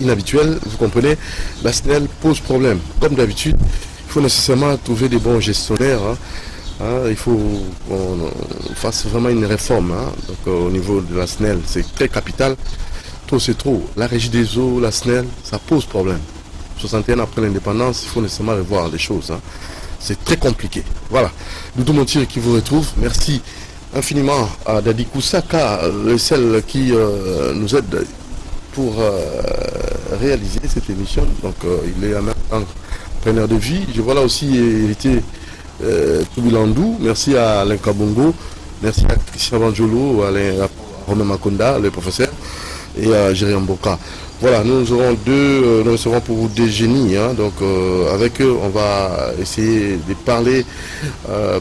inhabituel, vous comprenez, la SNEL pose problème. Comme d'habitude, il faut nécessairement trouver des bons gestionnaires. Il faut qu'on fasse vraiment une réforme. Donc, au niveau de la SNEL, c'est très capital. Trop, c'est trop. La régie des eaux, la SNEL, ça pose problème. 61 après l'indépendance, il faut nécessairement revoir les choses. C'est très compliqué. Voilà. Doudou Montir qui vous retrouve. Merci infiniment à Dadi Koussaka, celle qui nous aide pour réaliser cette émission. Donc il est en même temps preneur de vie. Je vois là aussi hérité Toubilandou. Merci à Alain Kabongo. Merci à Christian Banjolo, à Romain Makonda, le professeur, et à Jérém Boka. Voilà, nous aurons nous recevrons pour vous des génies. Donc avec eux, on va essayer de parler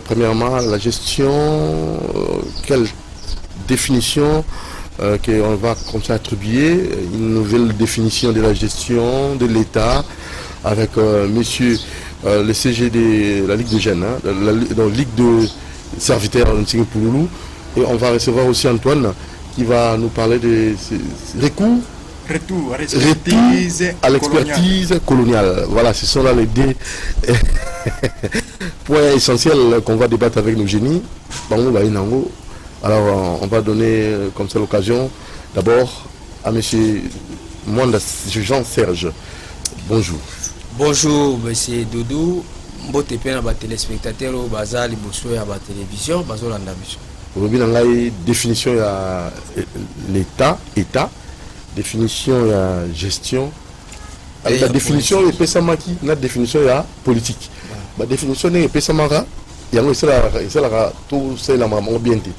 premièrement la gestion, quelle définition qu'on va comme ça attribuer, une nouvelle définition de la gestion de l'État avec monsieur le CG de la Ligue de Jeunes, la Ligue de serviteurs de Pouloulou. Et on va recevoir aussi Antoine qui va nous parler de recours. Retour à l'expertise coloniale. Voilà, ce sont là les deux points essentiels qu'on va débattre avec nos génies. Alors, on va donner comme ça l'occasion d'abord à monsieur Mwanda Jean-Serge. Bonjour. Bonjour, monsieur Doudou. Mbote pena ba téléspectateurs au bazar liboso ya ba télévision, bazo landa biso. Aujourd'hui, dans la définition il y a l'État, définition il y a gestion. Avec la définition il y a la définition il y a politique. La définition il y a il y a tout c'est la maman bien dit.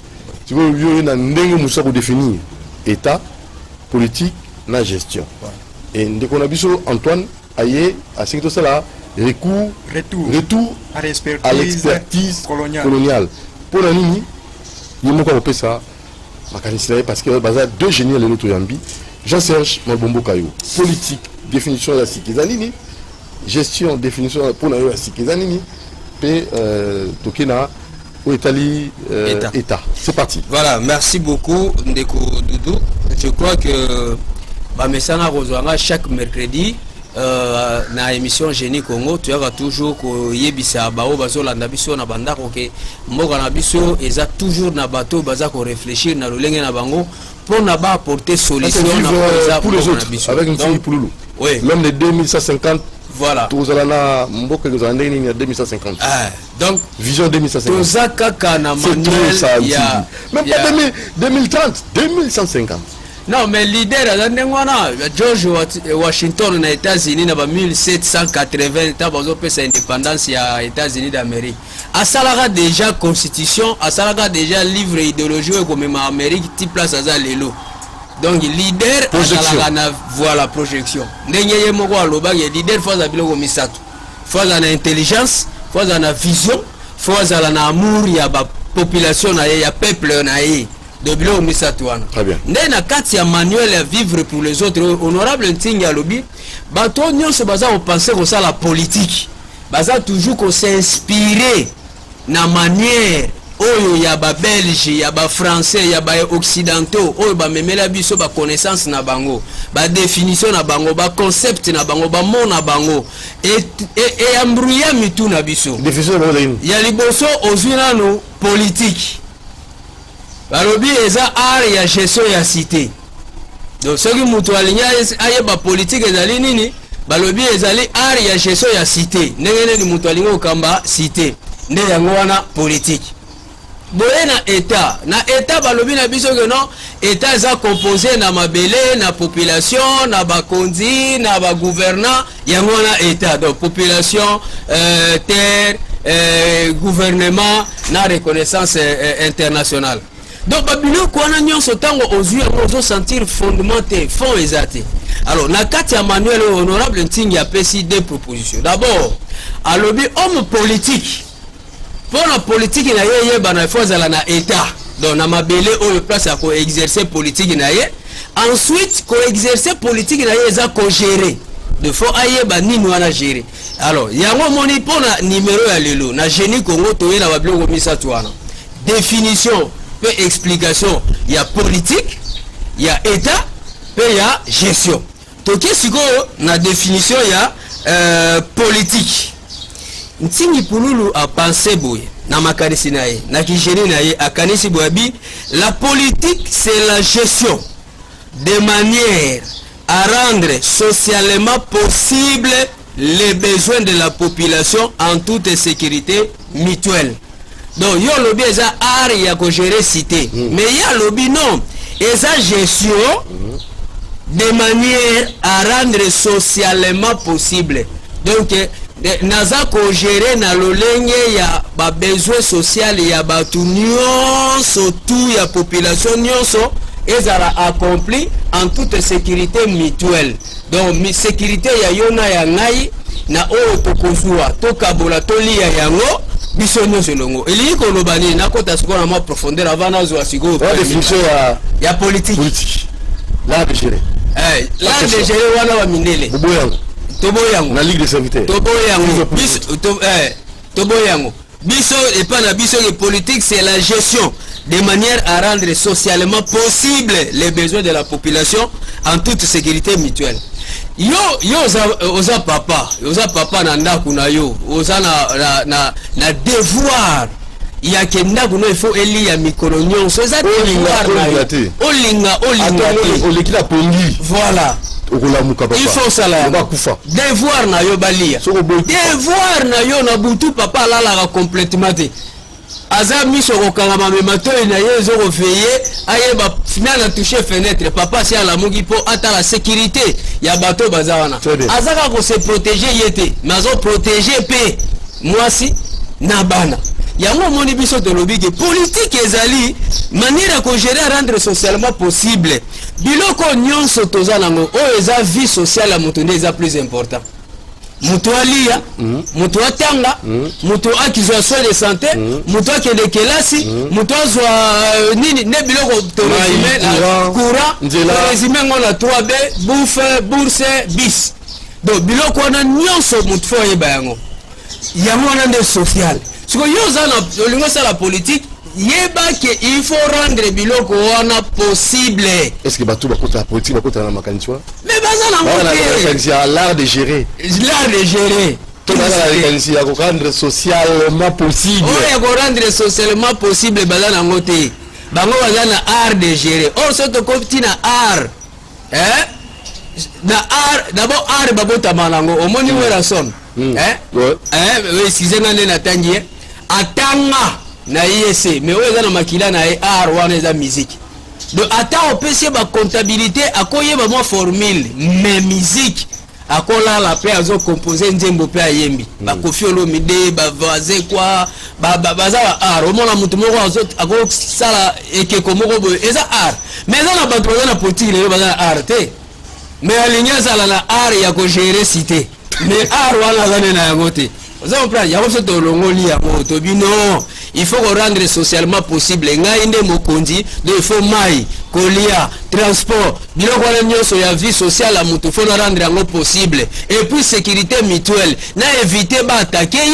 Tu veux il y a ndenge musa ko définir État, politique, na gestion. Et dès qu'on a vu sur Antoine aye à ce que cela retour à l'expertise coloniale. Pour la ligne, il y a ça parce que y a deux génies à l'autre yambi. Jean-Serge Malbombo Kayo. Politique, définition de la Sikizanini. Gestion, définition pour la Sikizanini. Et Tokena, ou État. C'est parti. Voilà, merci beaucoup, Ndeko Doudou. Je crois que Mesana Rozoanga, chaque mercredi, na émission Génie Congo, tu vas toujours yebisa bao bazo landa biso na banda koke mboka na biso eza toujours na bateau baza ko réfléchir na lolenge na bango pour na ba apporter solution na pour les autres avec une fille Pouloulou. Oui, même les 2150. Voilà. Tous allons mboka que zandé ni 2150. Donc vision 2150. Tozaka kana manuel ya même pas 2030, 2150. Non, mais leader George Washington aux États-Unis dans 1780 tabazo pesa indépendance ya États-Unis d'Amérique. A salara déjà constitution, a salara déjà livre idéologie comme en Amérique type place à lelo. Donc leader a voilà projection. Ndenge moko aloba ya leader faut za biloko misato. Faut za na intelligence, faut za na vision, faut za na amour ya ba population na ya peuple na ye. De bilo misatouana. Très bien. Ndena kati ya manuel à vivre pour les autres honorable Ntinga lobi bato nyonso baza au penser ko ça la politique. Baza toujours ko s'inspirer na manière oyo ya ba belge, ya ba français, ya ba occidentaux, oyo ba memela biso ba connaissance na bango, ba définition na bango, ba concept na bango, ba mot na bango et embrouiller mitu na biso. Définition ya liboso ozwina no politique. Balobi eza art ya gestion ya cité. Donc ce qui mutu alinya ayeba politique ezali nini? Balobi ezali art ya gestion ya cité. Ndenge ni mutu alinga okamba cité. Nde yango wana politique. Boye na état balobi na biso que non, état eza composé na mabele, na population, na bakonzi, na ba gouvernant, yango wana état. Donc population, terre, gouvernement, na reconnaissance internationale. Donc babilo kwana nyonso tango ozui ozo sentir fondamenté fond exacté. Alors na kati ya manuel honorable Ntingi a pesi deux propositions. D'abord alobi homme politique pour la politique na yeye bana faut ala na état. Donc na mabele o place à ko exercer politique na ye. Ensuite ko exercer politique na ye za ko gérer. De faut aye ba nini wana gérer. Alors yango moni pona numéro ya lelo na Génie Congo toye na babilo ko misatu wana. Définition explication, il y a politique, il y a état, pe ya gestion. Toke sikoyo na définition ya politique. Ntingi Pululu a pensé boye na makanisi na ye na kijeni na ye akanisi boyabi la politique c'est la gestion de manière à rendre socialement possible les besoins de la population en toute sécurité mutuelle. Donc yo lobby eza art ya ko gérer cité mais ya lobby non eza gestion de manière à rendre socialement possible. Donc naza ko gérer na lolenge ya ba besoin social ya batu nyonso tout ya population nyonso ezala accompli en toute sécurité mutuelle. Donc sécurité ya yona ya ngai na oyo tokozwa tokabola tolia yango biso nyonso longo eli ko lobani na kota sikola ma profondeur avant na zo asiko la définition ya politique l'art de gérer l'art de gérer wana wa mindele toboyango na ligue des serviteurs toboyango biso toboyango biso et pas na biso que politique c'est la gestion de manière à rendre socialement possible les besoins de la population en toute sécurité mutuelle. Yo oza papa na ndaku na yo oza na devoir ya ke ndaku no il faut eli ya mikolo nyonso oza devoir na yo olinga olekila pongi voilà il faut ça là devoir na yo balia devoir na yo na butu papa la complètement te aza miso kokanga memato na ye zo veiller ayeba finana toucher fenêtre papa si ala mugi po ata la sécurité ya bato bazawana azaka ko se protéger yete mazo protéger pe mwasi na bana yango moni biso de lobby que politique ezali manière ko gérer rendre socialement possible biloko nyonso tozana ngo o eza vie sociale ya mutu ndeza plus important. Mutu alia, mutu atanga, mutu akizwa soin de santé, mutu akende kelasi, mutu azwa nini ne biloko to résumé courant, résumé ngona 3B, bouffe, bourse, bis. Donc biloko wana nyonso mutu fo yeba yango. Yango wana nde social. Siko yoza na olingo sala politique yeba que il faut rendre biloko wana possible. Est-ce que batou bakota politique bakota na makanitwa? Mais baza na ngote l'art de gérer. L'art de gérer. Tout ça la rendre socialement possible. Oh ya ko rendre socialement possible baza na ngote. Bango baza na art de gérer. Or soto kopti na art. Na art d'abord art babota malango omoni wera son. Oui, excusez moi na tangi atanga na IEC mais oyo na makila na art wana eza musique. Donc attends on peut se ba comptabilité akoye ba mo formule mais musique akola la pe azo composer nzembo pe ayembi ba kofiolo mide ba vaze kwa ba baza art o mona mutu moko azo akolo sala ekeko moko bo eza art mais eza na bato na politique le baza art te mais alinya sala na art ya ko gérer cité mais art wana zane na yango te oza on prend ya ko se to longoli ya moto bino il faut rendre socialement possible ngai nde mokonzi de il faut mai kolia transport biloko wana nyonso ya vie sociale ya mutu faut rendre yango possible et puis sécurité mutuelle na éviter ba attaquer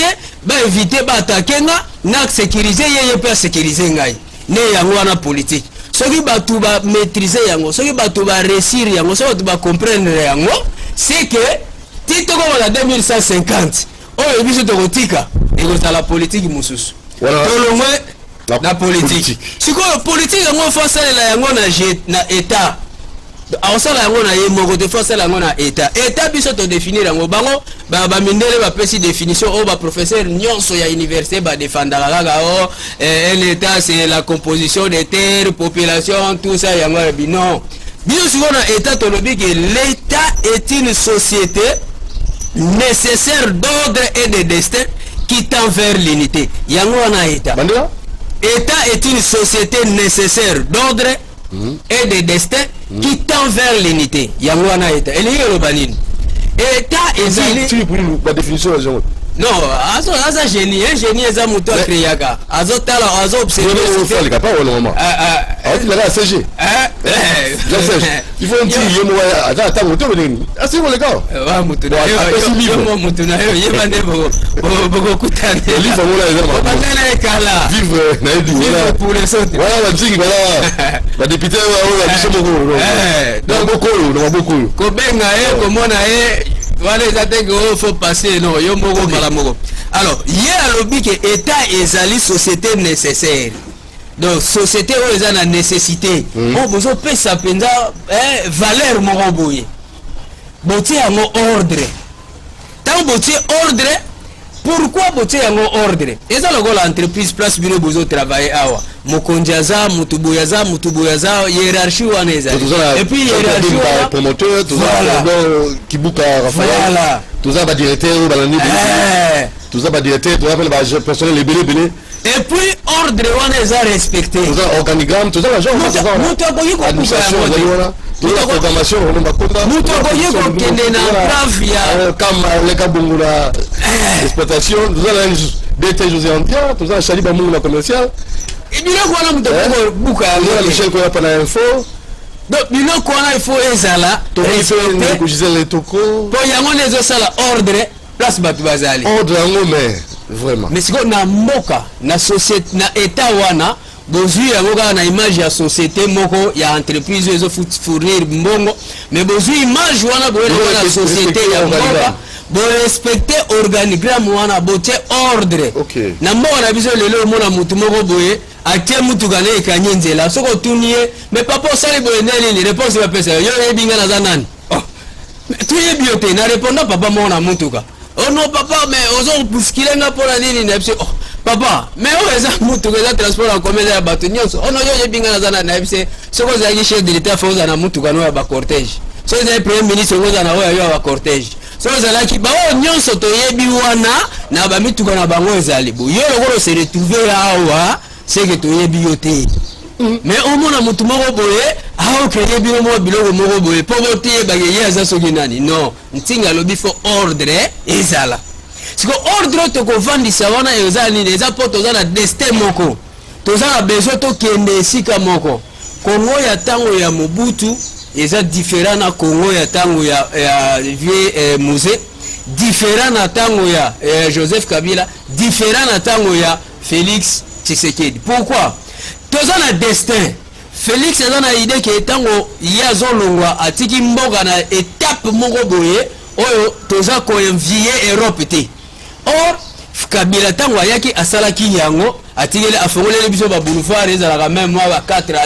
nga na sécuriser yeye pe sécuriser ngai ne yango wana politique soki batu ba maîtriser yango soki batu ba réussir yango soki batu ba comprendre yango c'est que titoko na 2150 oyo biso tokotika et la politique mususu. Voilà. La politique. Si quoi politique yango forcément la yango na état. Awosala yango na ye moko de forcément yango na état. État biso to définir yango bango ba mindele ba pesi définition o ba professeur nyonso ya université ba défendre la un état c'est la composition des terres, population, tout ça yango non. Biso si na état to lobi que l'état est une société nécessaire d'ordre et de destin qui tend vers l'unité. Yango wana état. État est une société nécessaire d'ordre et de destin qui tend vers l'unité. Yango wana état. Eli yolo banini. État est la définition non aza génie eza moto akreaka azotala azo-observe le cas pas au moment il a CG il faut un petit attends moto venir c'est bon les gars wa moto na yo yeba nde bokutana livre voilà bakana ekala vivre pour les autres voilà la zingi voilà la députée la biso donc beaucoup kobenga komona voilà eza te que faut passer non yo moko mala moko alors ye alobi ke état ezali société nécessaire donc société oyo eza na nécessité on bozopesa mpenza valeur moko boye botie yango ordre ntango botie ordre pourquoi botie yango ordre eza lokola entreprise place bino bozotravaille awa mokonzi aza mutu boye aza hiérarchie wana ezali et puis hiérarchie wana promoteur kibuka Raphaël toza ba directeur balani toza ba directeur toza ba personnel ebele et puis ordre wana eza respecté toza organigramme toza la genre mutu akoki kokufa yango la programmation on va konda mutu akoki kokende na grave ya comme le kabungula exploitation toza la DT José Antia toza chali ba mungu na commercial biloko wana mutu akoki buka yango l'échelle ko pa na info donc biloko wana il faut ezala respecté po yango nezosala ordre place bato bazali ordre yango mais vraiment mais siko na mboka na société na état wana bozwi yango kaka na image ya société moko ya entreprise ezo fournir mbongo mais bozwi image wana boyeloko na société ya mboka borespecte organigramme wana botie ordre na mboka na biso lelo omona mutu moko boye atie mutuka na ekanye nzela soko otuni ye mais papa osali boye nini réponse bapesa yo yebi nga naza nani toyebi yo te na répondant papa moko na mutuka oh non papa mais ozopuskile nga mpona nini na biso papa mais oyo eza mutuka eza transport en commun ya bato nyonso ono yo yebi nga naza na yebi se soko ozalaki chef de l'état fo oza na mutuka no ya bacortège so ezali premier ministre oza na oyo ya bacortège so ozalaki baoyo nyonso toyebi wana na bamituka na bango ezali bo yo lokolo se retrouver awa seke toyebi yo te mais omona mutu moko boye aokeye bino moko biloko moko boye mpo boteyebake ye aza soki nani non ntinga alobi fo ordre ezala siko ordre tokovandisa wana eza nini eza mpo toza na destin moko toza na besoin tokende esika moko kongo ya ntango ya mobutu eza différent na kongo ya ntango ya vie musée différent na ntango ya Joseph Kabila différent na ntango ya Félix Tshisekedi pourquoi toza na destin Félix eza na idée ke ntango ye azolongwa atiki mboka na étape moko boye oyo toza koenvie Europe te or Kabila ntango ayaki asalaki yango atikeli afongoleli biso baboulevard ezalaka même mwa ba 4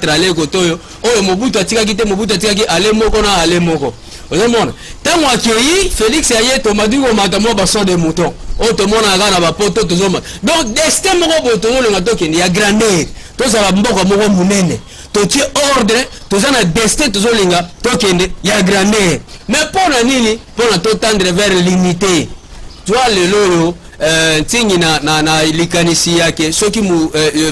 allées kote oyo Mobutu atikaki te Mobutu atikaki ale moko na ale moko ozomona ntango akei Félix aye tomadi komata mwa bason de mouton oyo tomonaka na bapoto tozomata donc destin moko boye tozolenga tokende ya grandeur tozala mboka moko munene totie ordre toza na destin tozolinga tokende ya grandeur mais mpona nini mpona totendre vers l'unité twa lelo oyo ntingi na likanisi yake soki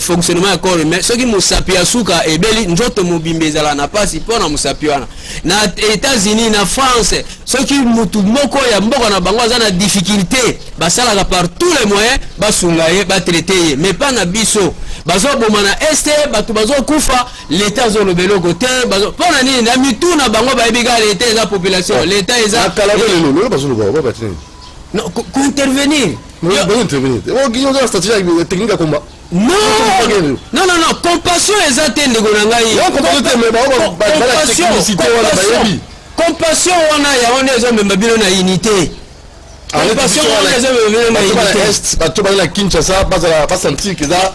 fonctionnement ya corps mais soki mosapi ya suka ebeli nzoto mobimba ezala na pasi mpona mosapi wana na États-Unis na France soki mutu moko ya mboka na bango aza na difficulté basalaka par tous les moyens basunga ye batraite ye mais pas na biso bazoboma na este bato bazokufa l'état azoloba eloko te mpona nini na mitu na bango bayebi kaka l'état eza population l'état eza non intervenir non compassion eza te ndeko na ngai compassion wana yango nde ezomemba bino na unité compassion wana ezomemba bino na unité bato bali na Kinshasa basentir keza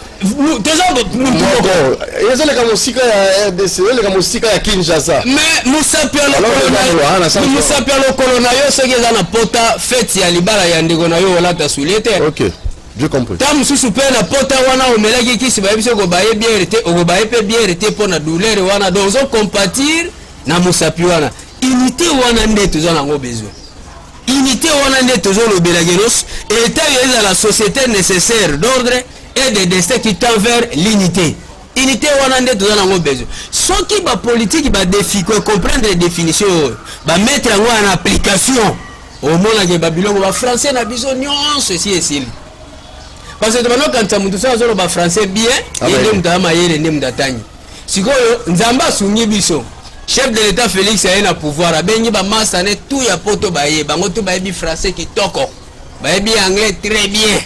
ezoleka mosika ya RDC ezoleka mosika ya Kinshasa mais mosapi ya lokolo na yo soki eza na pota fete ya libala ya ndeko na yo olata soulier te J'ai compris. Ta mususu pe na pota wana omelaki kisi bayebi ko baye bière te okobaye pe bière te pona douleur wana donc on compatir na mosapi wana unité wana nde toza nango besoin unité wana nde tozo lobela genos état est la société nécessaire d'ordre et de destin qui tend vers l'unité unité wana nde toza nango besoin soki ba politique ba défi ko comprendre les définitions ba mettre yango en application omona ke babiloko ba français na biso nyonso esi esili parce que maintenant quand ça mutu ça zo ba français bien et ndem ta mayele ndem datanyi sikoyo nzamba asungi biso chef de l'état Félix a na pouvoir abengi ba masane tout ya poto baye bango tout bayebi français kitoko bayebi anglais très bien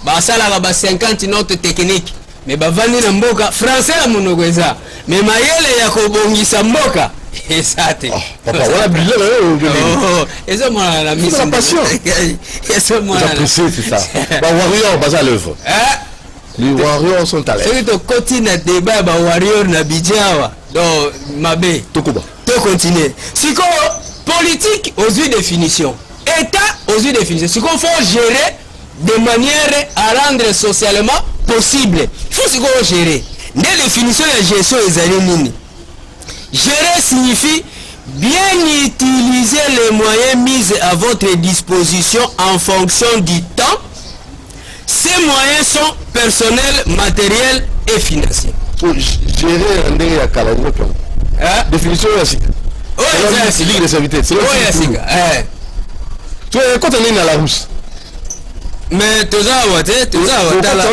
ba sala ba 50 notes techniques mais ba vandi na mboka français la monoko eza mais mayele ya kobongisa mboka esate papa wala billet eza mwana la mission eza mwana c'est ça ba warrior basa l'œuvre les warriors sont à l'aise c'est to continue débat ba warrior na bidjawa donc mabe tokuba to continuer siko politique aux yeux définition état aux yeux définition siko faut gérer de manière à rendre socialement possible il faut siko gérer des définitions de gestion ezali nini. Gérer signifie bien utiliser les moyens mis à votre disposition en fonction du temps. Ces moyens sont personnels, matériels et financiers. Pour gérer un délai à Kalangou, définition yassika. Oui, c'est ligue de serviteur. C'est yassika. Tu es quand on est dans la rousse. Mais tozawa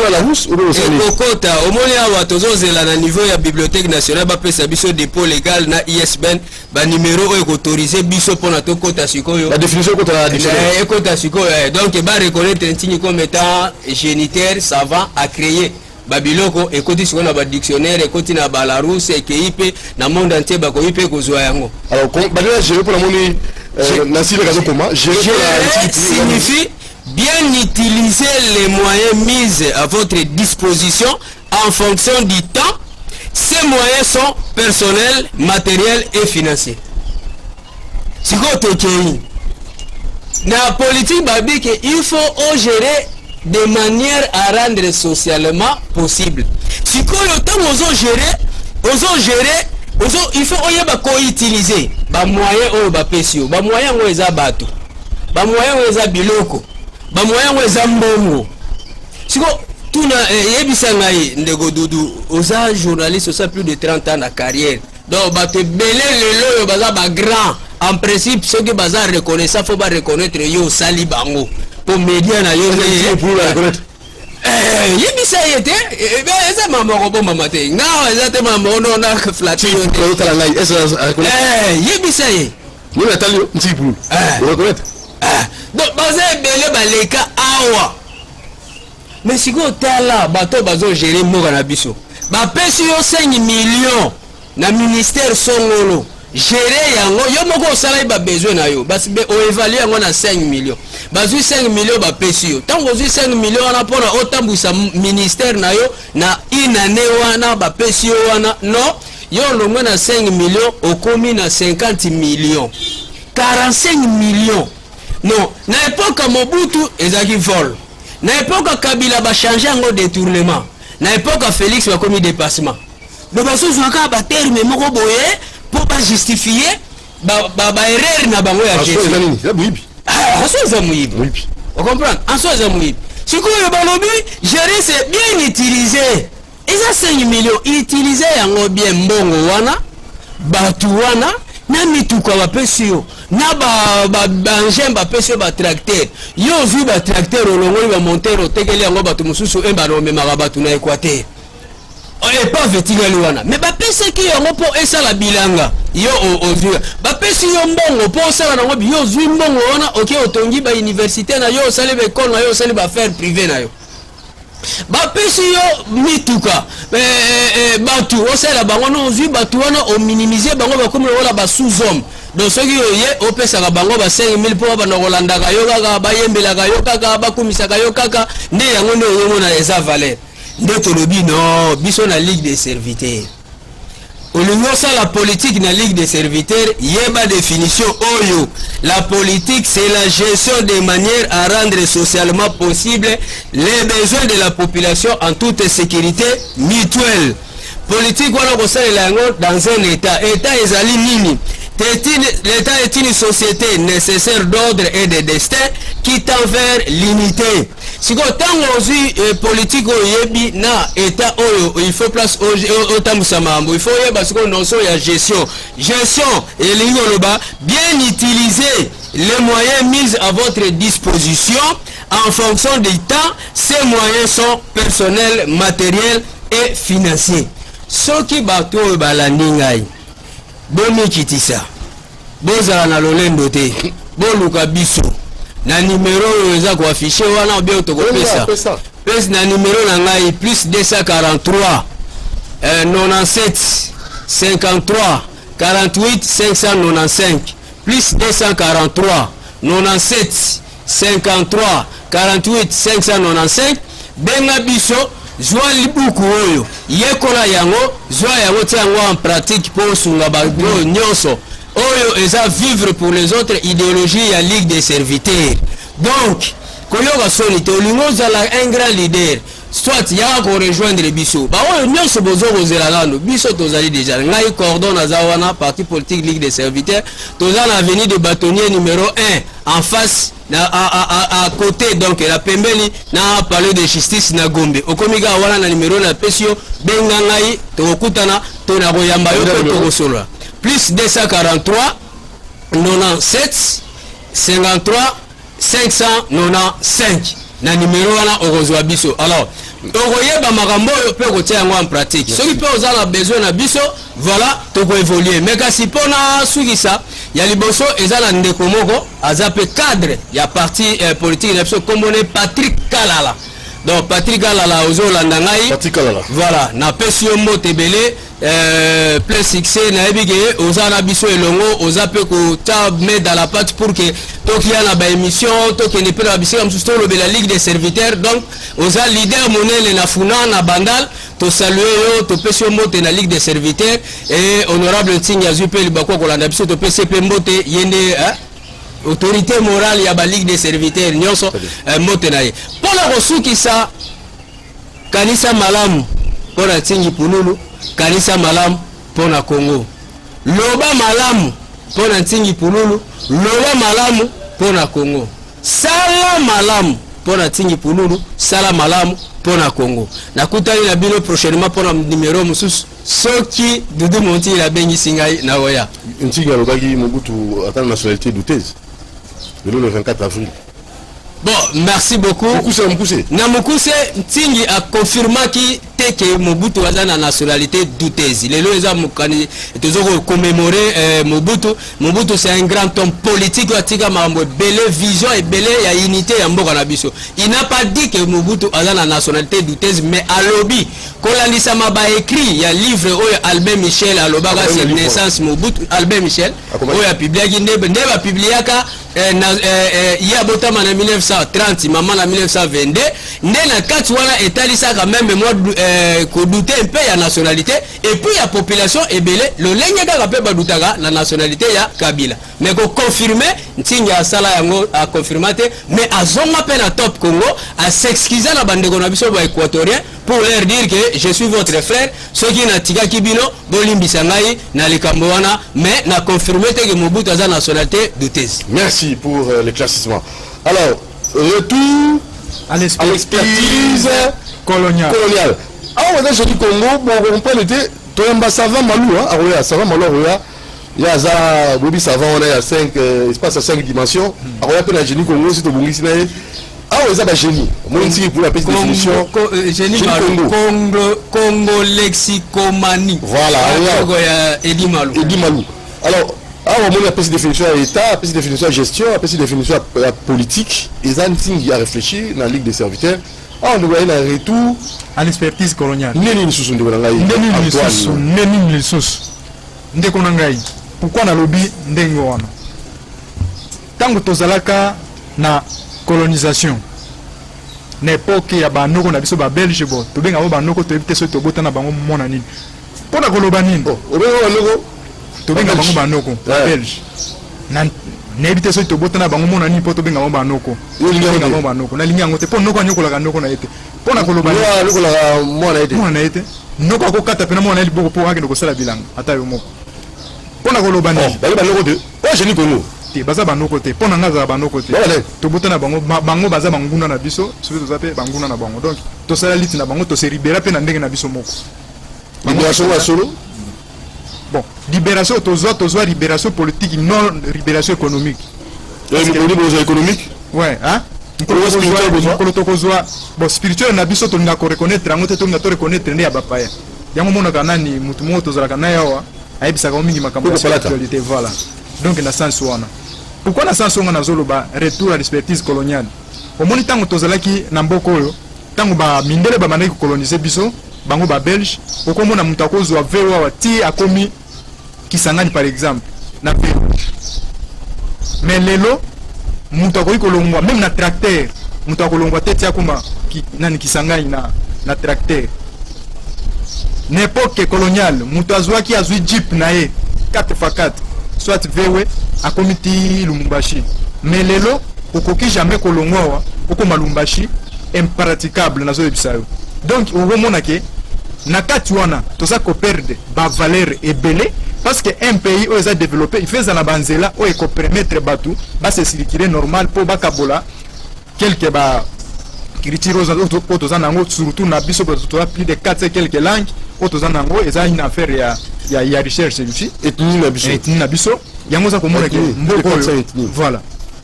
la rousse ou le kokota omoni awa tozozela na niveau ya bibliothèque nationale bapesa biso dépôt légal na ISBN ba numéro oyo autorisé biso pona to kota sikoyo la définition kota la dictionnaire kota sikoyo donc ba reconnaître intigne comme étant géniteur savant à créer babiloko ekoti sikoyo na ba dictionnaire ekoti na ba la rousse ekeipe na monde entier ba ko ipe kozwa yango alors ba gérer pour la moni na sile kazo koma gérer signifie bien utiliser les moyens mis à votre disposition en fonction du temps. Ces moyens sont personnels, matériels et financiers. Si vous avez la politique, il faut gérer de manière à rendre socialement possible. Si vous avez gérer, il faut utiliser les moyens les moyens biloko. Ba moyen weza mbongo siko tuna yebisa ngai ndego dudu oza journaliste oza plus de 30 ans na carrière donc ba te belé lelo baza ba grand en principe ceux qui baza reconnaissant faut ba reconnaître yo sali bango pour média na yo pour la reconnaître yebisa yete eza mamoko bomba mate nga eza te mamono na flat yo te kala ngai yebisa ye ni natali nti pour reconnaître donc baza ebele baleka awa mais sikoyo tala bato bazo gérer mboka na biso bapesi yo 5 millions na ministère songolo gérer yango yo moko osala ba besoin na yo basi oévalue yango na 5 millions bazwi 5 millions bapesi yo tango ozwi 5 millions wana mpona otambwisa ministère na yo na une année wana bapesi yo wana non yo longwe na 5 millions okomi na 50 millions 45 millions. Non, na époque Mobutu ezaki vol. Na époque Kabila ba changer en détournement. Na époque Félix ba commis dépassement. Donc ba so zaka ba terme moko boye pour pas justifier ba erreur na bango ya gestion. Aso za muibi. On comprend? Aso za muibi. Sikoyo balobi gérer c'est bien utiliser. Eza 5 millions utiliser yango bien mbongo wana batu wana na mituka bapesi yo na bangin bapesi yo batracteur yo ozwi batracteur olongoli bamontere otekeli yango bato mosusu embana omemaka bato na équateur epave etikali wana me bapesaki yango mpo esala bilanga yo ozwi bapesi yo mbongo mpo osala nango yo ozwi mbongo wana oke otongi bauniversité na yo osali baekole na yo osali baaffaire privé na yo bapesi yo mituka batu osala bango no ozwi batu wana ominimiser bango bakomi lokola ba sous-homme donc soki oye opesaka bango ba 5000 mpo banokolandaka yo kaka bayembelaka yo kaka bakumisaka yo kaka nde yango nde oyomona eza valeur nde tolobi non biso na ligue des serviteurs olingi osala politique na ligue des serviteurs yeba définition oyo la politique c'est la gestion de manière à rendre socialement possible les besoins de la population en toute sécurité mutuelle politique wana kosalela yango dans un état ezali nini L'État est une société nécessaire d'ordre et de destin qui tend vers l'unité. Si vous avez politique na État, il faut place au Tamusamambo, il faut parce qu'on a gestion. Gestion et bien utiliser les moyens mis à votre disposition en fonction du temps. Ces moyens sont personnels, matériels et financiers. Ce qui bateau balandingai. Bomi kitisa bozala na lolendo te boluka biso na numéro eza ko afficher wana bien otokopesa pesa na numéro na ngai plus 243 97 53 48 595 plus 243 97 53 48 595 benga biso Zwa libuku oyo yekola yango zwa yango tiango en pratique pour sunga bagro nyonso oyo eza vivre pour les autres idéologie ya Ligue des serviteurs. Donc koyoka soni te olingo zala un grand leader soit ya ko rejoindre biso ba oyo nyonso bozo kozela lando biso tozali déjà ngai cordon azawana parti politique Ligue des serviteurs tozana avenue de bâtonnier numéro 1 en face à côté donc la pembeli na palais de justice na Gombe okomika wana na numéro na pesio benga ngai tokutana to na koyamba yo to kosola plus 243 97 53 595 na numéro wana okozwa biso. Alors okoyeba makambo yo pe kotia yango en pratique soki pe ozala besoin na biso voilà toko évoluer mais kasi pona sukisa ya liboso ezala ndeko moko azape cadre ya parti politique na biso kombone Patrick Kalala. Donc Patrick Kalala ozolanda ngai Patrick Kalala voilà na pesi yo mbote belé plein succès na ebige ozana biso elongo ozape ko ta mettre dans la patte pour que tokia na ba émission tokene pe na bisika msusto lo la Ligue des serviteurs. Donc oza leader monele na funa na bandal to saluer yo to pesi yo mbote na Ligue des serviteurs et honorable Ntinga Zupe libako ko landa biso to pesi pe mbote yende autorité morale ya ba Ligue des serviteurs nyonso mbote na ye pona kosukisa kanisa malamu pona Ntingi Pululu kanisa malamu pona Congo loba malamu pona Ntingi Pululu loba malamu pona Congo sala malamu pona Ntingi Pululu sala malamu pona Congo nakutani na bino prochainement pona numéro mususu soki Dudu Monti la bengi singai na oya Ntingi alobaki Mobutu atteint nationalité douteuse le 24 avril. Bon, merci beaucoup. Namukuse Ntingi a confirmé que Mobutu a la nationalité douteuse. Les lois ont commémoré Mobutu. Mobutu c'est un grand homme politique qui a belle vision et belle unité à Mbokanabiso. Il n'a pas dit que Mobutu a la nationalité douteuse, mais à lobby. Quand on a écrit, il y a un livre Albert Michel à l'Obaga, c'est naissance Mobutu. Albert Michel, il a publié il y a Botama en 1930, maman en 1922. Nena Katouana est allé ça quand même moi douter un peu la nationalité et puis la population est belé le lenya ka pe badutaga la nationalité ya Kabila. Mais ko confirmer Ntinga sala yango a confirmé mais azonga pe na top Congo a s'excuser na bande na biso ba équatorien pour leur dire que je suis votre frère ce qui na tika kibino bolimbisa ngai na likambo wana mais na confirmer que Mobutu a nationalité douteuse. Merci pour l'éclaircissement. Alors, retour à l'expertise coloniale. Alors, on a dit Congo, on peut l'été, tu as un savant malou, hein, savant malou, il y a ça, Bobby savant, on est à 5, espace à 5 dimensions. Alors, on a un génie Congo, c'est au Bungi Sinaï. Ah, on est un génie. Moi, ici, pour la petite définition. Génie Congo lexicomanie. Voilà, Edi Malou. Edi Malou. Alors, on a une définition à l'État, une définition à gestion, une définition à politique. Et ça, il a réfléchi dans la Ligue des serviteurs. On doit aller un retour à l'expertise coloniale. Pourquoi on a lobby Ndengoana? Tant que tozalaka na colonisation, n'époque ya banoko na biso ba Belge bo, to benga banoko to ebite so to bota na bango mona nini. Pona koloba nini? To benga bango banoko ba Belge. Na nebite so to bota na bango mona nini po to benga bango banoko. Yo linga bango banoko. Na linga ngote po noko nyokola ka noko na ete. Pona koloba nini? Yo lokola mona ete. Mona ete. Noko ko kata pena mona eli boko po akendo ko sala bilanga. Ata yo moko. Po pona koloba Oh, nini bali banoko te. Oh, je ni Congo. te baza banoko te pona nga za banoko te Voilà. tobotana bango baza banguna na biso soki toza pe banguna na bango donc tosala liti na bango tose libéra pe na ndenge na biso moko Libération wa solo. bon libération tozwa libération politique non libération économique Et le niveau économique. ouais hein Spirituel, mokolo tokozwa bon spirituel na biso tolinga koreconnaître yango te tolinga toreconnaître nde ya bapaya yango monaka nani mutu moko tozalaka na yawa ayebisaka mingi makambo ya spiritualité voilà donc na sens wana pourquoi na sens wana nazoloba retour à l'expertise coloniale omoni ntango tozalaki na mboka oyo ntango bamindele babandaki kokolonize biso bango babelge okomona moto akozwa velo awa ti akomi Kisangani par exemple na velo mais lelo moto akoki kolongwa même na tracteur moto akolongwa te ti akoma nani Kisangani na tracteur na époque coloniale moto azwaki azwi jeep na ye 4x4 soit vewe akomi ti Lumumbashi mais lelo okoki jamais kolongwa wa okoma Lumumbashi impraticable nazoyebisa yo donc okomona ke na kati wana toza koperdre bavaleur ebele parce que un pays oyo eza développé il fait na banzela oyo ekopermettre bato base circuler normal mpo bakabola quelque criture oyo toza nango surtout na biso toza plus de 4 et quelques langues oyo toza nango eza une affaire ya recherche aussi ethnie na biso yango za komona ke mboko oyo voilà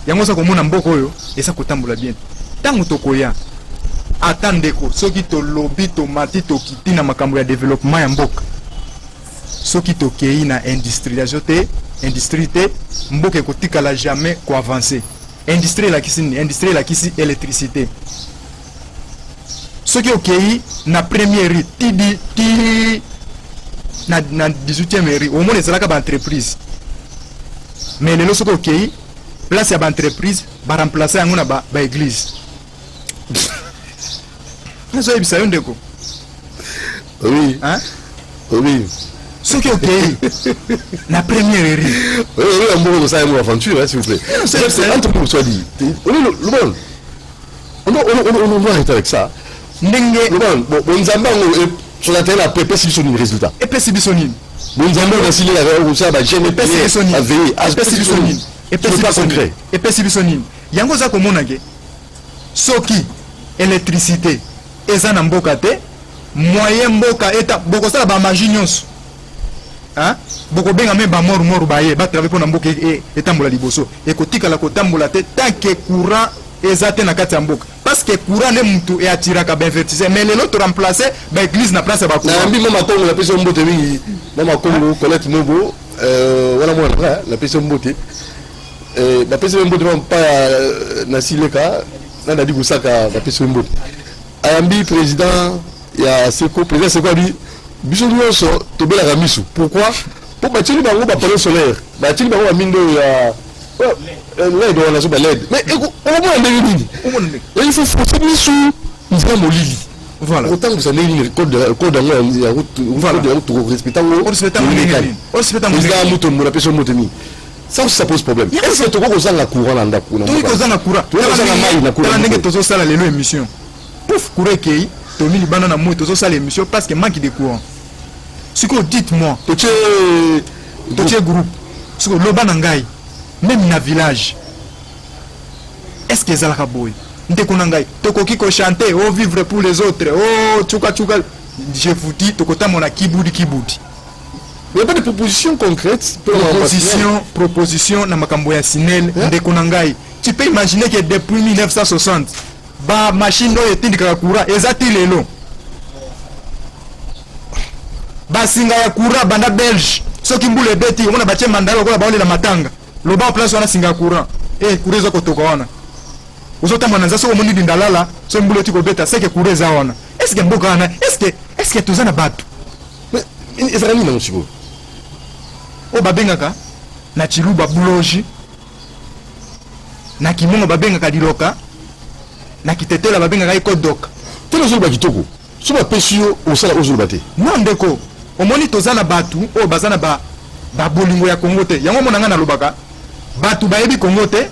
yango za komona mboko oyo eza kotambola bien tango tokoya ata ndeko soki tolobi tomati tokiti na makambo ya développement ya mboka soki tokei na industrialisation te industrie te mboka ekotikala jamais koavance industrie elakisi nini industrie elakisi électricité soki okei na première rue ti na 18e rue omona ezalaka baentreprise mais lelo soki okei place ya baentreprise baremplace yango na baéglise nazoyebisa yo ndeko Oui. hein? Oui. soki okei na première rue Oui, on va faire une aventure, s'il vous plaît. C'est un truc pour soi dit. On doit arrêter avec ça. ndenge Bon, Nzamba, sur la terre, après, pas si son résultat. epesi biso nini Bon, Nzamba, on a signé la réunion, ça va gêner, epesi biso nini à veiller, à epesi biso nini epesi pas concret. epesi biso nini yango oza komona ke soki électricité eza na mboka te moyen mboka eta bokosala bamagie nyonso bokobenga me bamorumor baye batrave mpo na mboka etambola liboso ekotikala kotambola te tant que courant eza te na kati ya mboka parce que courant nde mutu eatiraka bainvertise mais lelo toremplace baéglise na place ya bacourant Nambi mama Kongo la pesa mbote mingi mama Kongo Colette Mobo wana mwana la pesa mbote la pesa mbote pa na sileka na di kusaka la pesa mbote ayambi président ya Seko président Seko dit biso nyonso tobela ka misu pourquoi pour batili bango ba panneau solaire batili bango ba mindo ya l'aide on a so ba l'aide mais on va ndenge nini il faut forcer misu nzira molili. Voilà. Autant que vous avez une code de la route, respectant ça, ça pose problème. Est-ce que tu as la courant dans la courant? Tu as la courant. Tu as la émission. Pouf, courant qui tu as mis le banane à moi, tu as l'émission parce que manque de courant. Ce que dites-moi, tu es groupe, ce que le banangai, même dans le village, est-ce que c'est la boy? Ndekonangai tokoki ko chanter oh vivre pour les autres oh chuka chuka je vous dis tokota mona kibudi kibudi. Il n'y a pas de proposition concrète. Proposition na makambo ya sinel ndekonangai. Tu peux imaginer que depuis 1960 ba machine no etindika courant ezati lelo ba singa ya courant banda belge soki mbule beti on a batie mandalo ko ba ole la matanga lo ba place wana singa courant courant zo kotoka wana uzota mwananza so omoni ndalala so mbule tiko beta seke kureza wana est-ce que mboka wana est-ce que tozana batu mais ezali na mchibo o babengaka na chiluba buloji na kimongo babengaka diloka na kitetela babengaka ikodoka tena zo ba kitoko so ba pesio osala ozulu bate non ndeko omoni tozana batu o bazana ba bolingo ya Kongo te yango monanga na lobaka batu bayebi Kongo te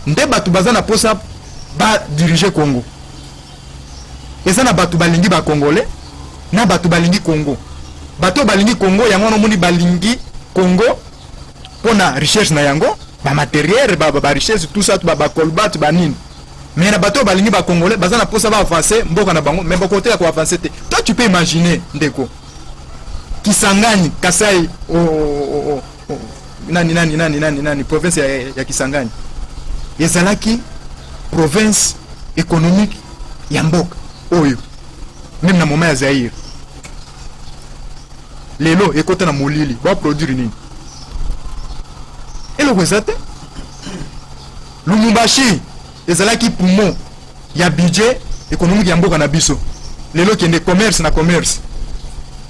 nde batu bazana posa ba diriger Congo eza na batu balingi ba congolais na batu balingi Congo bato balingi Congo yango no moni balingi Congo pona recherche na yango ba matériel ba recherche tout ça ba colbat ba nini mais na bato balingi ba congolais baza na posa ba avancer mboka na bango mais ba côté ya ko avancer te. Toi tu peux imaginer ndeko Kisangani Kasai nani province ya Kisangani ezalaki province économique ya mboka oyo même na moment ya Zaire lelo ekota na molili ba produire nini eloko ezate Lumumbashi ezalaki poumon ya budget économique ya mboka na biso lelo kende commerce na commerce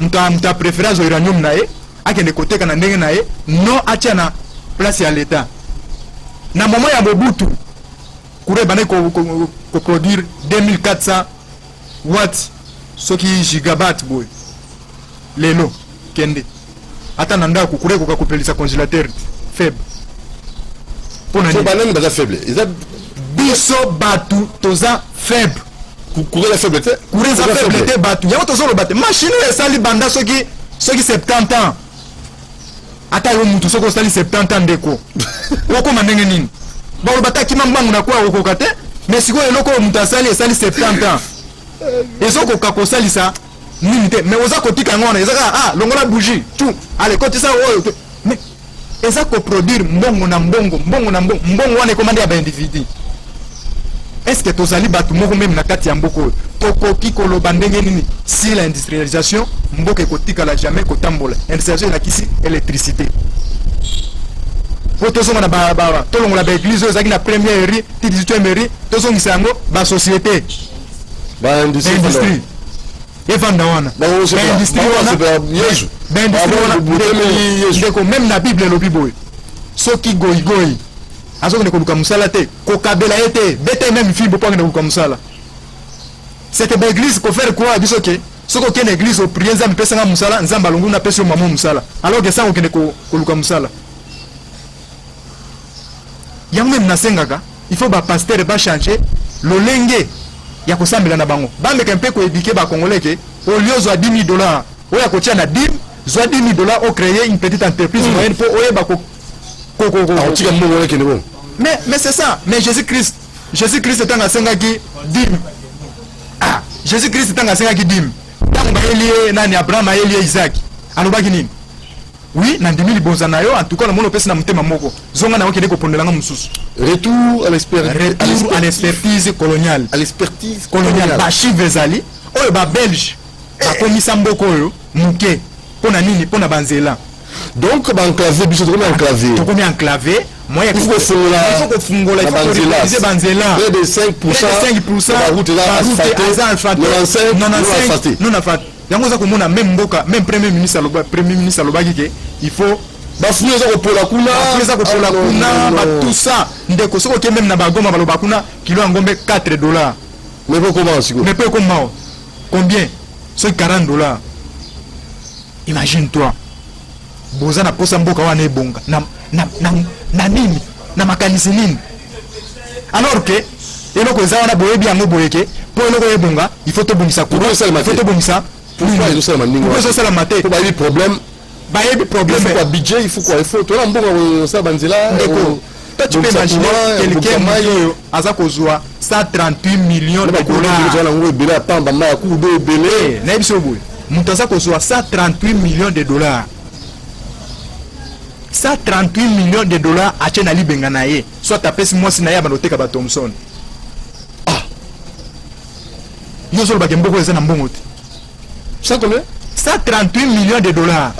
muta préférence au uranium na ye akende koteka na ndenge na ye non atia na place ya l'état na moment ya Mobutu kure bane ko produire 2400 watts soki gigawatt boy lelo kende ata na ndako kure ko kapelisa congélateur faible pona so banem baza faible eza biso batu toza faible courir la faible courir la faible batu yango tozo lo bate machine esali banda soki 70 ans ata yo mutu soko sali 70 ans ndeko wako mandenge nini ba lo bataki mambangu na kwa okoka te mais siko eloko mutu asali esali 70 ans ezoko kakosalisa nini te mais oza kotika ngona ezaka longola bougie tout allez kotisa oyo mais eza ko produire mbongo na mbongo wana ekomande ya ba individu. Est-ce que tozali batu moko même na kati ya mboko tokoki koloba ndenge nini si la industrialisation mboka ekotika la jamais kotambola industrialisation na kisi électricité poto na ba tolongola ba église ezaki na première ri 18e ri tozongisa yango ba société ba industrie evanda wana ba industrie wana même na bible lobi boy soki goigoi azoko ne koluka musala te kokabela ete bete même fille bopo ne koluka musala c'est que l'église ko faire quoi biso ke soko ke l'église au prier nzambe pesa nga musala nzamba longu na pesa mama musala alors que ça okende koluka musala yango même nasengaka il faut ba pasteur ba changer lolenge ya kosambela na bango bambe kempe ko éduquer ba congolais ke au lieu zo $10,000 oya ko tia na dim zo $10,000 au créer une petite entreprise moyenne pour oyeba ko mais c'est ça. Mais Jésus-Christ est un senga qui dim. Jésus-Christ est un senga qui dim. Tant que nani Abraham a élié Isaac. Alobaki nini? Oui, na ndimi libonzana yo en tout cas na mono pesa na mutema moko. Zonga na okende ko pondelanga mususu. Retour à l'expertise coloniale. À l'expertise coloniale. Ba chivezali, oyo ba belge. Ba komisa mboko yo muke. Pona nini? Pona banzela. Donc enclavé biso to comme enclavé moi il faut fungola banzela près de 5% la route là asphaltée non asphaltée yango za komona même mboka même premier ministre alobaki ke il faut bafuyo za kopola kuna ba tout ça ndeko soko ke même na bagoma baloba kuna kilo ngombe $4 mais pas comment combien c'est $40 imagine-toi boza na posa mboka wana ebonga na nini na makanisi nini alors que eloko eza wana boyebi yango boyeke po eloko ebonga il faut tobongisa courant il faut tobongisa pourquoi ils sont maningo pourquoi ça la maté ba yebi problème il faut budget il faut to la mbonga ça banzela ndeko toi tu peux imaginer quelqu'un mayo aza kozwa 138 millions de dollars na ngo bela pamba ma ku do belé na biso boy mutu aza kozwa 138 millions de dollars 138 millions de dollars à Tchena Libenga na ye soit apesi mwasi na ya banoteka ba Thomson yo solo bakemboko eza na mbongo te ça combien 138 millions de dollars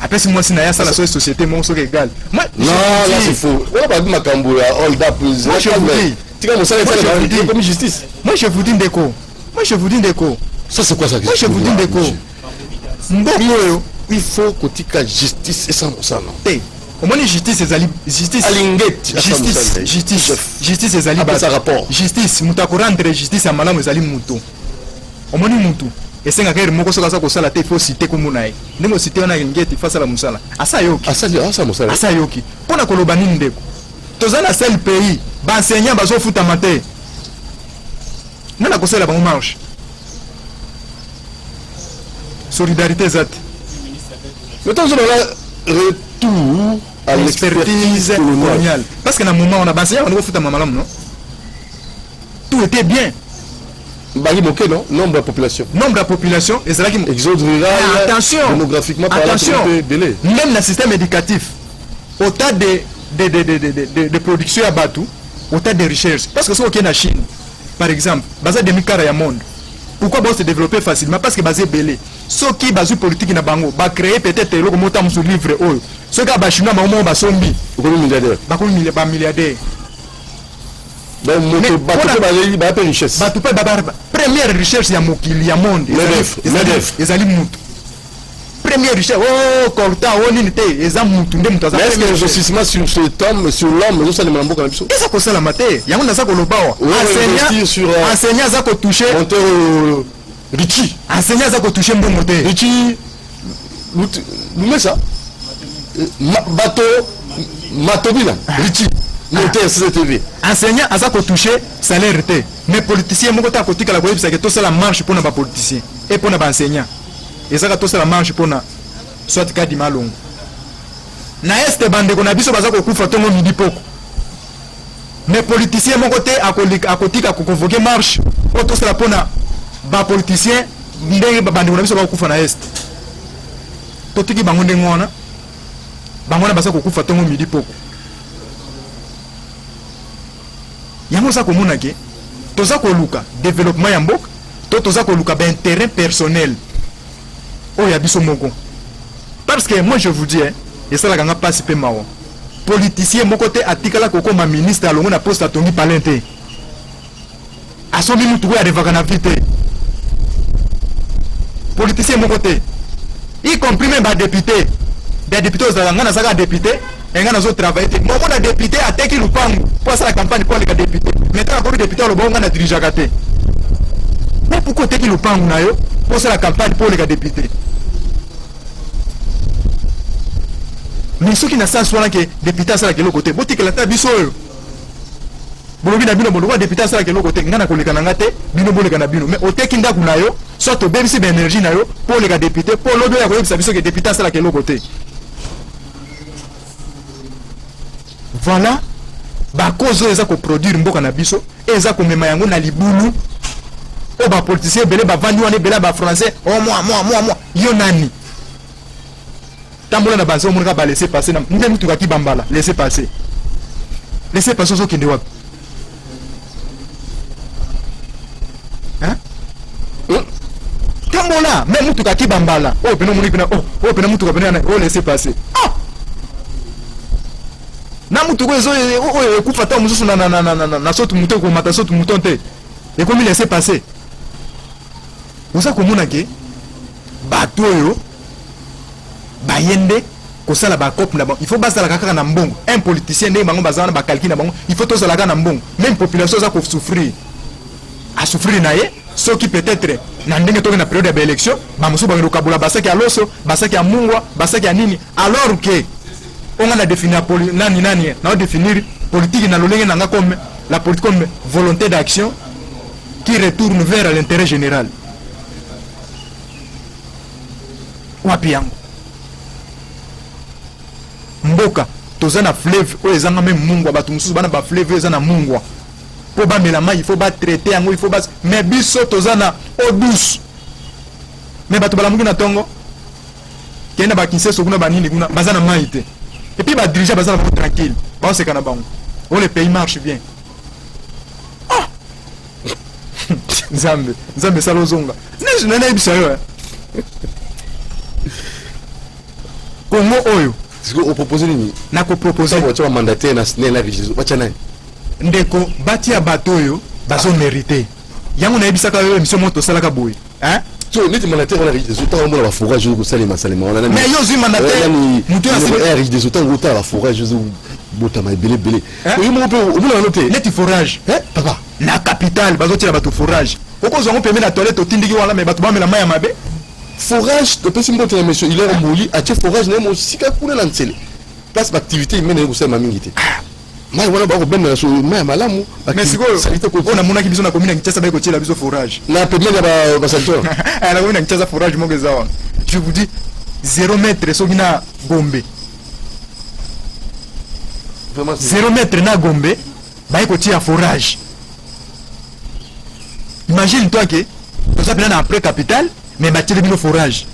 apesi mwasi na ya sala so société mon so égal moi non là c'est faux on va dire makambo ya hold up moi je vous dis tika mo sala comme justice moi je vous dis ndeko ça c'est quoi ça moi je vous dis ndeko mboko il faut kotika justice et sans ça non té omoni justice ezali justice alingeti justice ezali ba rapport justice mutako rendre justice ya malamu ezali mutu omoni mutu esenga kere moko soka ko sala te il faut citer comme munae ndenge citer wana alingeti face la musala asa yoki pona koloba nini ndeko tozana seul pays ba enseignant bazo futa mate nana ko sala ba marche solidarité zate mais tant retour à l'expertise coloniale. Parce que dans le moment on a basé, on a fait un malam, non? Tout était bien. Bari moqué, non? Nombre de la population. Nombre de population, et c'est là qui exode rural, attention, démographiquement parlant, même le système éducatif, autant de production à Batou, autant de recherches. Parce que ce qui est en Chine, par exemple, basé de Mikara ya monde. Pourquoi bon se développer facilement? Parce que basé belé. Ce qui est basé politique na bango, va créer peut-être le montant sur livre oil. Ce qui est chinois, ma moment va sombi. Beaucoup milliardaire. Beaucoup milliardaire. Donc, Batou richesse. Batou pas première recherche ya mokili ya monde. Les aliments. Première richesse. Oh, Corta, oh, Ninte, les aliments. Mais est-ce que l'investissement sur cet homme, sur l'homme, nous allons m'en beaucoup? Et ça cause la matière. Il y a un ça qu'on le bat. Enseignant ça qu'on touche. Richie. Enseignant ça qu'on touche bon moteur. Richie. Nous met ça. Bateau. Matobina. Richie. Moteur CCTV. Enseignant à ça qu'on touche salaire était. Mais politicien mon côté à côté que la politique c'est que tout ça la marche pour nos politiciens et pour nos enseignants. Et ça que tout ça la marche pour na soit cas di malong. Na este bande qu'on a biso baza ko kufa tongo midi poko. Mais politicien mon côté à côté à convoquer marche pour tout ça la pour na ba politicien ndenge bande qu'on a biso ba kufa na est. Totiki bango ndenge wana. Bango na baza ko kufa tongo midi poko. Yango ça komona ke toza ko luka développement ya mboka to toza ko luka ben terrain personnel o ya biso moko parce que moi je vous dis et ça la ganga passe pe mawo politicien moko te atikala koko ma ministre alongo na poste atongi palente asomi mutu ya revaka na vite politicien moko te y compris même ba député des députés aux ngana saka député et ngana zo travailler moi on a député ateki lupango pour ça la campagne pour les députés maintenant encore député le bon ngana dirige gâté mais pourquoi ateki lupango na yo pour ça la campagne pour les députés mais ceux qui na ça soit que député ça la quel côté boti que la ta biso yo bolobi na bino bolobi député ça la quel côté ngana ko leka ngate bino boleka na bino mais oteki ndaku na yo soit to bebisi be énergie na yo pour les députés pour l'autre ya ko yebisa biso que député ça la quel côté. Voilà, ba cause eza ko produire mboka na biso, eza ko mema yango na libulu. O ba politicien belé ba vandi wana belé ba français, oh moi, yo nani. Tambola na banzo mo ka ba laisser passer na ndem tu ka ki bambala, laisser passer. Laisser passer zo kende wapi? Hein? Tambola, même tu ka ki bambala. Oh pena mo ni pena, oh pena mutu ka pena, oh laisser passer. Ah! Na mutu ko ezo ekufa ta mususu na sotu muto ko mata sotu muto te e komi laisser passer oza komona ke bato yo bayende ko sala ba cop na bon il faut basala kaka na mbongo un politicien ndenge bango bazana ba calcul na bango il faut to sala kaka na mbongo même population za ko souffrir a souffrir na ye ceux qui peut-être na ndenge to na période de élection ba musu ba kabula basaki ya loso basaki ya mungwa basaki ya nini alors que on a défini nani na définir politique na lolenge nanga comme la politique comme volonté d'action qui retourne vers l'intérêt général. Wapi yango mboka tozana fleuve o ezanga même mungwa batu mususu bana ba fleuve ezana mungwa po ba melama il faut ba traiter yango il faut ba mais biso tozana eau douce mais batu balamuki na tongo kena ba kinseso kuna banini kuna bazana maite. Et puis, bah, diriger, bah, ça va tranquille. Bah, c'est qu'on a bon. Oh, le pays marche bien. Ah! Zambe, ça l'ozonga. Je n'en ai pas sérieux. Congo, oyo. Est-ce qu'on propose une n'a qu'au proposer. Tu vas mandater na rigide. Ndeko, bâti à bateau, yo, bah, son mérité. Yango na ebisa ka yo émission moto salaka boy. Hein? Tu es net mandaté on a rigide. Autant on a la forage au salima salima. Mais yo zi mandaté. Mutu a rigide autant autant la forage au botama belé. Oui mon peu on a noté. Net forage. Hein papa. Na capitale bazo tira bateau forage. Oko zongo permet la toilette au tindiki wala mais bateau ba mela maya mabe. Forage de petit mbote na monsieur il est emboli a che forage na mo sika kuna na nsele. Place d'activité il mène au sema mingité. Mai wana ba ko benna so mai malamu mais siko on mona kibiso na commune Kinshasa ba ko tshela biso forage na pemele ba secteur la commune Kinshasa forage mo gezawa je vous dis 0 mètre so gina Gombe Vraiment, 0 mètre na Gombe baye kotia forage. Imagine toi que tout ça plein après capitale mais bâtir le forage.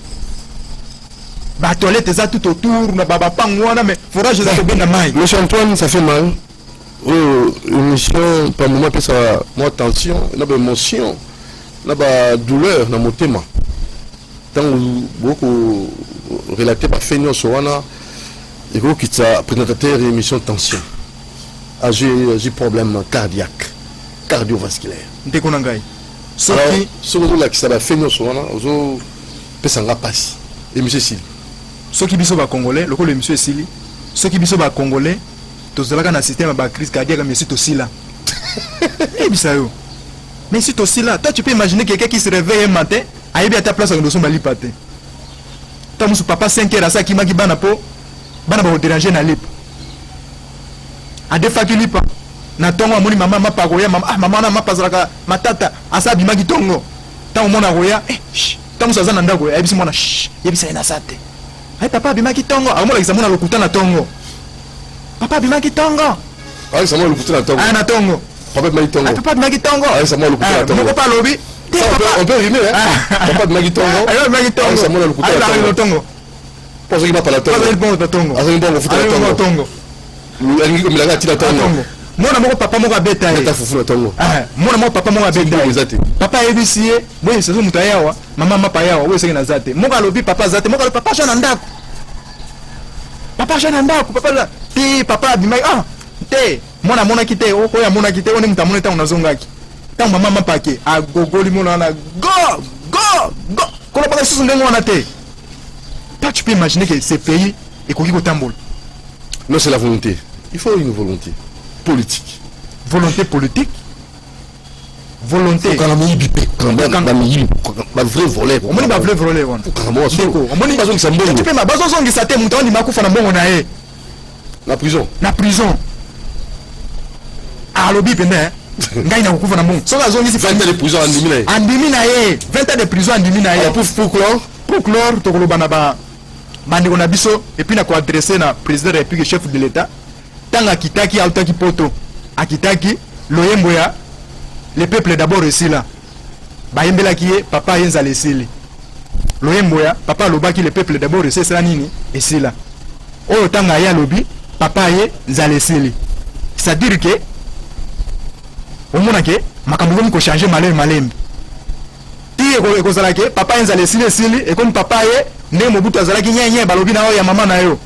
Ba toilette ça tout autour na baba pangwana mais forage ça bien na mai. Monsieur Antoine, ça fait mal. Émission par moment peut ça moi tension, na émotion, na douleur na mon thème. Tant beaucoup relaté par Fenio Sowana et qui est présentateur émission tension. J'ai problème cardiaque, cardiovasculaire. Ntekonangai. Alors, ce que là qui ça va Fenio Sowana, ozo pesanga passe. Et monsieur Sili. Ceux qui biso ba congolais, le col monsieur Sili. Ceux qui biso ba congolais, tous là dans système ba crise cardiaque mais c'est aussi là. Eh bisayo. Mais c'est aussi là. Toi tu peux imaginer quelqu'un qui se réveille un matin, aïe à ta place dans son bali paté. Toi mon papa 5 heures à ça qui m'a bana po, bana ba déranger na lip. A des fois qu'il lipa. Na tongo amoni mama ma pagoya mama mama na mapazaka matata asa bima gitongo. Tant mon agoya tant ça zana ndako ebisi mona yebisa ina sate. Ay papa bima gitongo amola kisamona lokuta na tongo. Papa bima gitongo. Ay ça moi lokuta na tongo. Ah na tongo. Papa bima gitongo. Papa bima gitongo. Ay ça moi lokuta na tongo. Mon papa lobi. On peut rimer hein. Papa bima gitongo. Ay bima gitongo. Ay ça moi lokuta na tongo. Pour ceux qui pas la tongo. Pas le bon tongo. Ah c'est bon lokuta na tongo. Ngi comme la tila tongo. Mona moko papa moko abeta ye. Ta fufu na tongo. Mona moko papa moko abeta ye. Papa ebisi ye, boye sezo muta yawa, mama mapa yawa, boye senge na zate. Moko alobi papa zate, moko alobi papa jana ndako. Papa jana ndako, papa la. Ti papa bimai te. Mona kite, o ya mona kite, on muta mona ta unazongaki. Ta mama mapa ke, a gogoli mona na go. Kono pas susu ndengo wana te. Toi tu peux imaginer que ces pays ekoki kotambola. Non, c'est la volonté. Il faut une volonté politique. Volonté politique. Volonté. Quand on a vrai volet. On a vrai volet. On a besoin de ça. Tu peux ma base on dit ça t'es montant du makou fana bon na la prison. La prison. Ah lobby pende. Ngai na kufa na bon. So la zone ici 20 ans de prison en dimina. En dimina ye. 20 ans de prison en dimina ye. Pour clore to koloba na ba bandi on a biso et puis na ko adresser na président de la République chef de l'État. Tanga kitaki autaki poto. Akitaki loyembo ya le peuple d'abord ici là. Bayembela qui est papa yenza lesili. Loyembo ya papa lobaki le peuple d'abord ici c'est nini ici là. Oh tanga ya lobi papa ye zalesili. C'est-à-dire que au mona ke makambo ko changer malembe. Ti ko zala ke papa yenza lesili et comme papa ye ne mobutu azala ki nyenye balobi na ya mama na yo.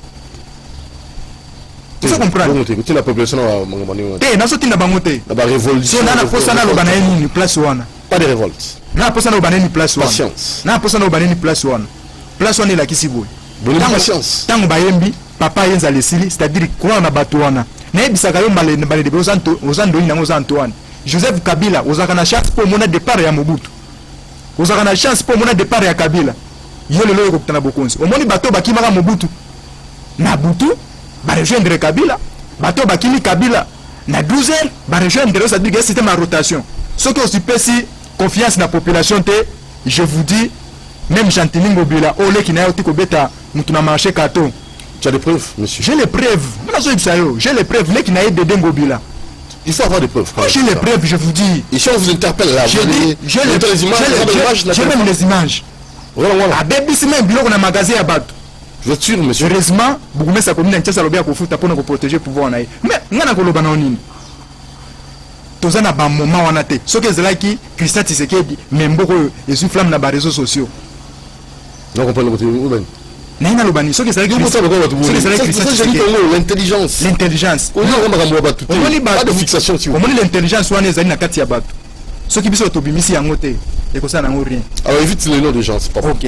Tu comprends? Tu la population a mangomani. Te na sotinda bangote. La révolution. Na posa na lobana ni place wana. Pas de révolte. Na posa na lobana ni place wana. Patience. Na posa na lobana ni place wana. Place wana la kisiboy. Bonne patience. Tango bayembi papa yenza lesili, c'est-à-dire quoi na batwana. Na ebisaka yo mbale de bozanto ozando ni nango Antoine. Joseph Kabila ozaka na chance pour mona départ ya Mobutu. Ozaka na chance pour mona départ ya Kabila. Yo lelo ko tana bokonzi. Omoni bato bakimaka Mobutu. Na Butu ba rejoindre Kabila, bato bakimi Kabila na 12 heures ba rejoindre, c'est-à-dire que c'était ma rotation. Ce que aussi si confiance na population te, je vous dis même Chantilingo Bila ole ki na yoti ko beta mutu na marché kato. Tu as des preuves, monsieur? J'ai les preuves. J'ai les preuves les ki na yede dengo Bila. Il faut avoir des preuves. J'ai les preuves, je vous dis. Et si on vous interpelle là, j'ai même les images. Voilà. A bébisi même biloko na magasin ya bato. Je vous assure, monsieur. Heureusement, beaucoup ça commune Ntiasa lobia ko futa pour nous protéger pouvoir na. Mais ngana ko loba na nini? Tozana ba moment wana te. Ce que zelaki Christian Tshisekedi memboko et sous flamme na ba réseaux sociaux. Non comprendre le côté urbain. Naina lobani ce que zelaki l'intelligence. L'intelligence. Pas de fixation sur. Comment l'intelligence wana ezali na kati ya bato. Ce qui biso to bimisi yango te. Et ko ça na rien. Alors évite les noms de gens, c'est pas OK.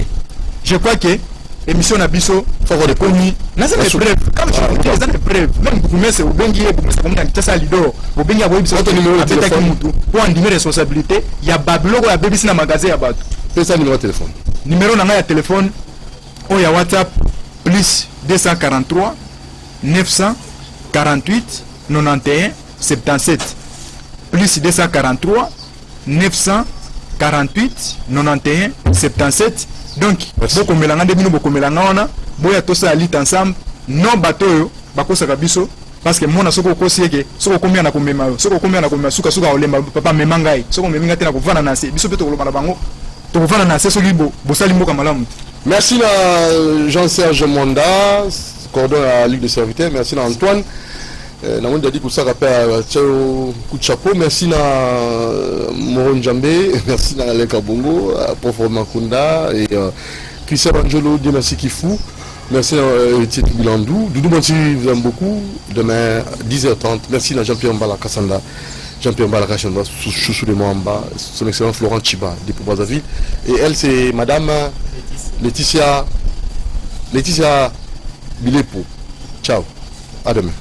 Je crois que émission na biso faut avoir des connus na ça des preuves comme je dis ça des preuves même vous mettez au bengi comme na kitasa lido au bengi abo biso votre numéro de téléphone pour en diminuer responsabilité il y a babloko ya BBC na magasin ya bato pesa numéro de téléphone numéro na ya téléphone o ya WhatsApp plus 243 948 91 77 plus 243 948 91 77. Donc boko melanga de bino boko melanga wana boya tosa lit ensemble non bato yo bakosaka biso parce que mona soko kosi ke soko combien na komema soko combien na komema suka olemba papa memangai soko meminga tena kovana na se biso pe to koloma na bango to kovana na se soki bosali mboka malamu. Merci à Jean-Serge Monda, coordonnateur à la Ligue des serviteurs. Merci à Antoine. Nous dit que ça rappelle coup de chapeau. Merci à Moron Djambé. Merci à Alain Kabongo, à Prof Makunda et Christian Angelo, Dieu merci Kifou. Merci à Etienne Bilandou. Doudou Manti vous aime beaucoup. Demain 10h30. Merci à Jean-Pierre Mbala Kassanda. Jean-Pierre Mbala Kassanda, chouchou de moi en bas. Son excellent Florent Chiba, depuis Brazzaville. Et elle, c'est Madame Laetitia Bilepo. Ciao. À demain.